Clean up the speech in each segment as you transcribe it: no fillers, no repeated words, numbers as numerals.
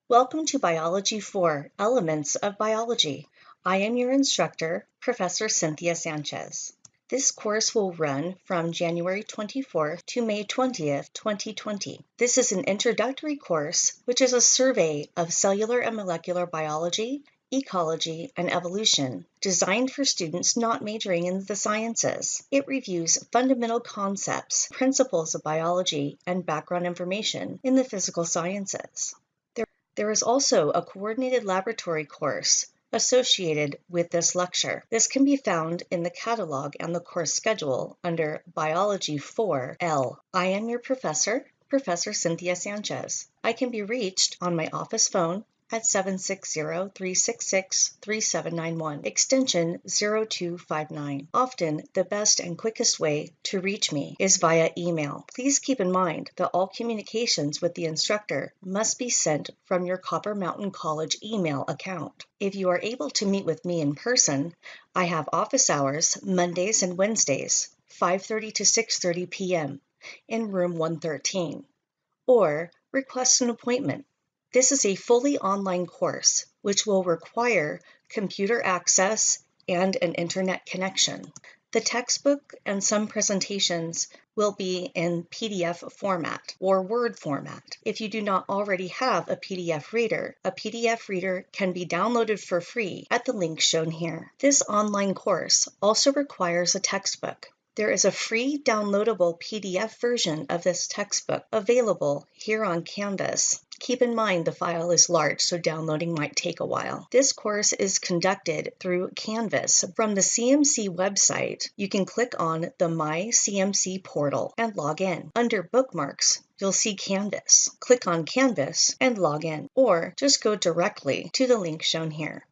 Welcome to Biology 4, Elements of Biology. I am your instructor, Professor Cynthia Sanchez. This course will run from January 24th to May 20th, 2020. This is an introductory course, which is a survey of cellular and molecular biology, ecology, and evolution, designed for students not majoring in the sciences. It reviews fundamental concepts, principles of biology, and background information in the physical sciences. There is also a coordinated laboratory course associated with this lecture. This can be found in the catalog and the course schedule under Biology 4L. I am your professor, Professor Cynthia Sanchez. I can be reached on my office phone at 760-366-3791, extension 0259. Often, the best and quickest way to reach me is via email. Please keep in mind that all communications with the instructor must be sent from your Copper Mountain College email account. If you are able to meet with me in person, I have office hours Mondays and Wednesdays, 5:30 to 6:30 p.m. in room 113, or request an appointment. This is a fully online course, which will require computer access and an internet connection. The textbook and some presentations will be in PDF format or Word format. If you do not already have a PDF reader can be downloaded for free at the link shown here. This online course also requires a textbook. There is a free downloadable PDF version of this textbook available here on Canvas. Keep in mind the file is large, so downloading might take a while. This course is conducted through Canvas. From the CMC website, you can click on the My CMC portal and log in. Under Bookmarks, you'll see Canvas. Click on Canvas and log in, or just go directly to the link shown here.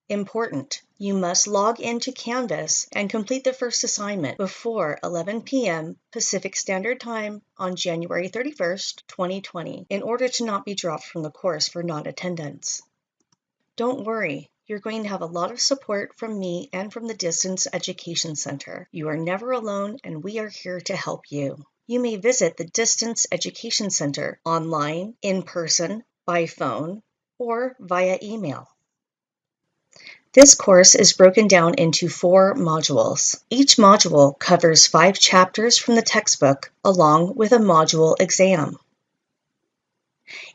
Important: you must log into Canvas and complete the first assignment before 11 p.m. Pacific Standard Time on January 31st, 2020, in order to not be dropped from the course for non-attendance. Don't worry, you're going to have a lot of support from me and from the Distance Education Center. You are never alone, and we are here to help you. You may visit the Distance Education Center online, in person, by phone, or via email. This course is broken down into 4 modules. Each module covers 5 chapters from the textbook along with a module exam.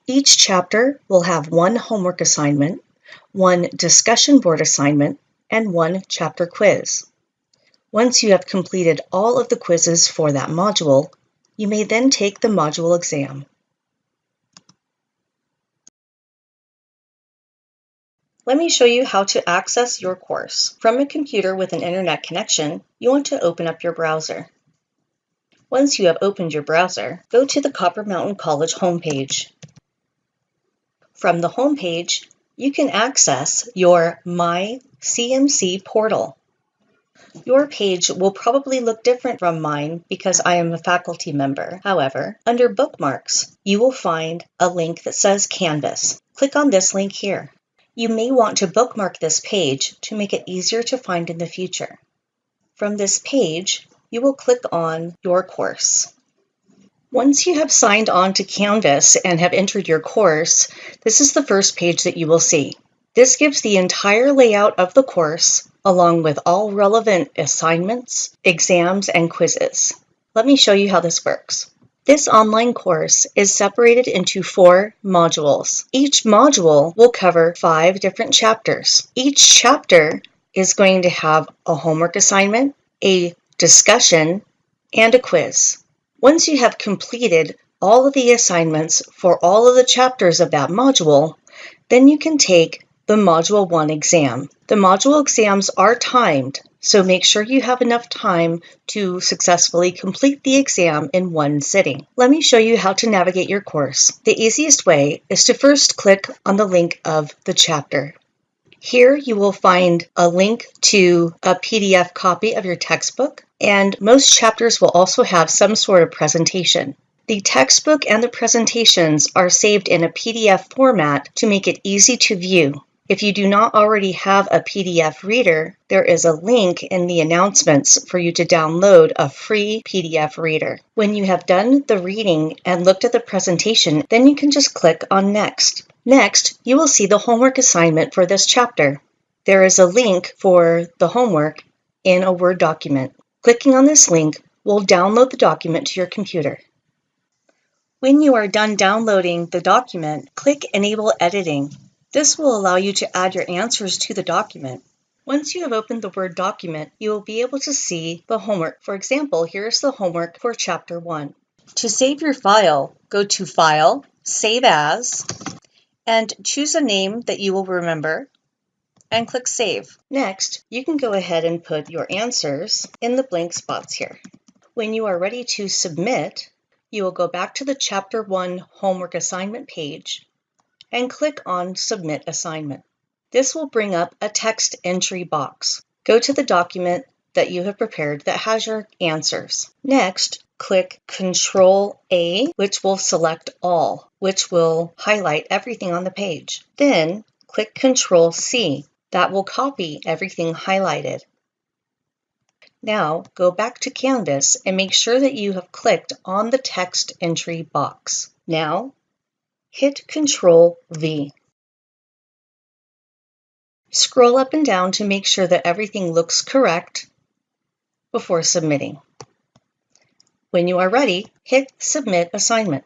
Each chapter will have 1 homework assignment, 1 discussion board assignment, and 1 chapter quiz. Once you have completed all of the quizzes for that module, you may then take the module exam. Let me show you how to access your course. From a computer with an internet connection, you want to open up your browser. Once you have opened your browser, go to the Copper Mountain College homepage. From the homepage, you can access your My CMC portal. Your page will probably look different from mine because I am a faculty member. However, under Bookmarks, you will find a link that says Canvas. Click on this link here. You may want to bookmark this page to make it easier to find in the future. From this page, you will click on your course. Once you have signed on to Canvas and have entered your course, this is the first page that you will see. This gives the entire layout of the course, along with all relevant assignments, exams, and quizzes. Let me show you how this works. This online course is separated into 4 modules. Each module will cover 5 different chapters. Each chapter is going to have a homework assignment, a discussion, and a quiz. Once you have completed all of the assignments for all of the chapters of that module, then you can take the Module 1 exam. The module exams are timed, so make sure you have enough time to successfully complete the exam in one sitting. Let me show you how to navigate your course. The easiest way is to first click on the link of the chapter. Here you will find a link to a PDF copy of your textbook, and most chapters will also have some sort of presentation. The textbook and the presentations are saved in a PDF format to make it easy to view. If you do not already have a PDF reader, there is a link in the announcements for you to download a free PDF reader. When you have done the reading and looked at the presentation, then you can just click on Next. Next, you will see the homework assignment for this chapter. There is a link for the homework in a Word document. Clicking on this link will download the document to your computer. When you are done downloading the document, click Enable Editing. This will allow you to add your answers to the document. Once you have opened the Word document, you will be able to see the homework. For example, here's the homework for Chapter 1. To save your file, go to File, Save As, and choose a name that you will remember, and click Save. Next, you can go ahead and put your answers in the blank spots here. When you are ready to submit, you will go back to the Chapter 1 homework assignment page and click on Submit Assignment. This will bring up a text entry box. Go to the document that you have prepared that has your answers. Next, click Control-A, which will select all, which will highlight everything on the page. Then, click Control-C. That will copy everything highlighted. Now, go back to Canvas and make sure that you have clicked on the text entry box. Now, hit Control-V. Scroll up and down to make sure that everything looks correct before submitting. When you are ready, hit Submit Assignment.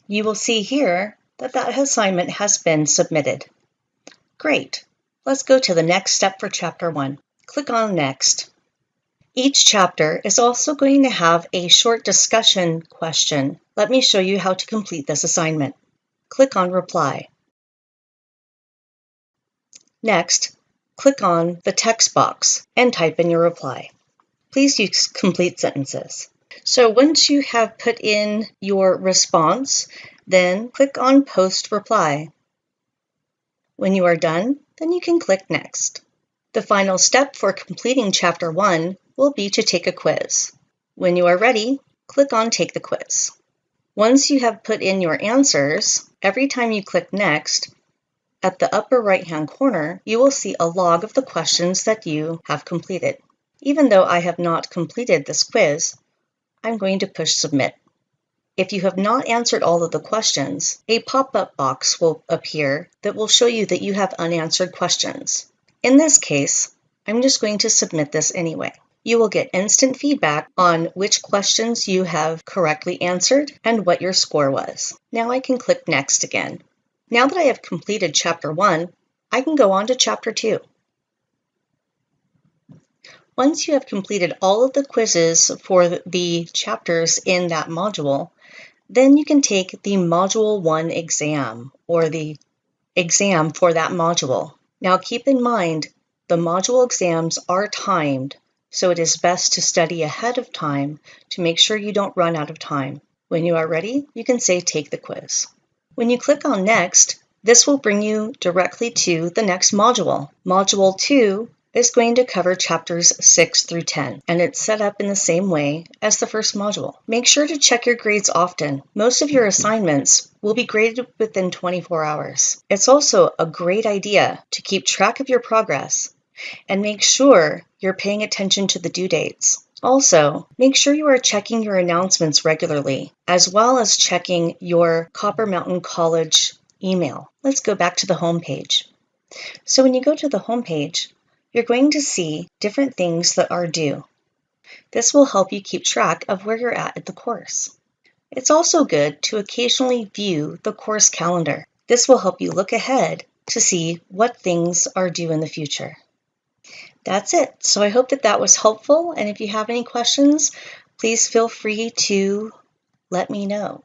You will see here that that assignment has been submitted. Great. Let's go to the next step for Chapter 1. Click on Next. Each chapter is also going to have a short discussion question. Let me show you how to complete this assignment. Click on Reply. Next, click on the text box and type in your reply. Please use complete sentences. So once you have put in your response, then click on Post Reply. When you are done, then you can click Next. The final step for completing Chapter 1 will be to take a quiz. When you are ready, click on Take the Quiz. Once you have put in your answers, every time you click Next, at the upper right-hand corner, you will see a log of the questions that you have completed. Even though I have not completed this quiz, I'm going to push Submit. If you have not answered all of the questions, a pop-up box will appear that will show you that you have unanswered questions. In this case, I'm just going to submit this anyway. You will get instant feedback on which questions you have correctly answered and what your score was. Now I can click Next again. Now that I have completed Chapter 1, I can go on to Chapter 2. Once you have completed all of the quizzes for the chapters in that module, then you can take the Module 1 exam, or the exam for that module. Now keep in mind, the module exams are timed, so it is best to study ahead of time to make sure you don't run out of time. When you are ready, you can say Take the Quiz. When you click on Next, this will bring you directly to the next module. Module 2 is going to cover chapters 6 through 10, and it's set up in the same way as the first module. Make sure to check your grades often. Most of your assignments will be graded within 24 hours. It's also a great idea to keep track of your progress and make sure you're paying attention to the due dates. Also, make sure you are checking your announcements regularly, as well as checking your Copper Mountain College email. Let's go back to the home page. So when you go to the home page, you're going to see different things that are due. This will help you keep track of where you're at the course. It's also good to occasionally view the course calendar. This will help you look ahead to see what things are due in the future. That's it. So I hope that that was helpful, and if you have any questions, please feel free to let me know.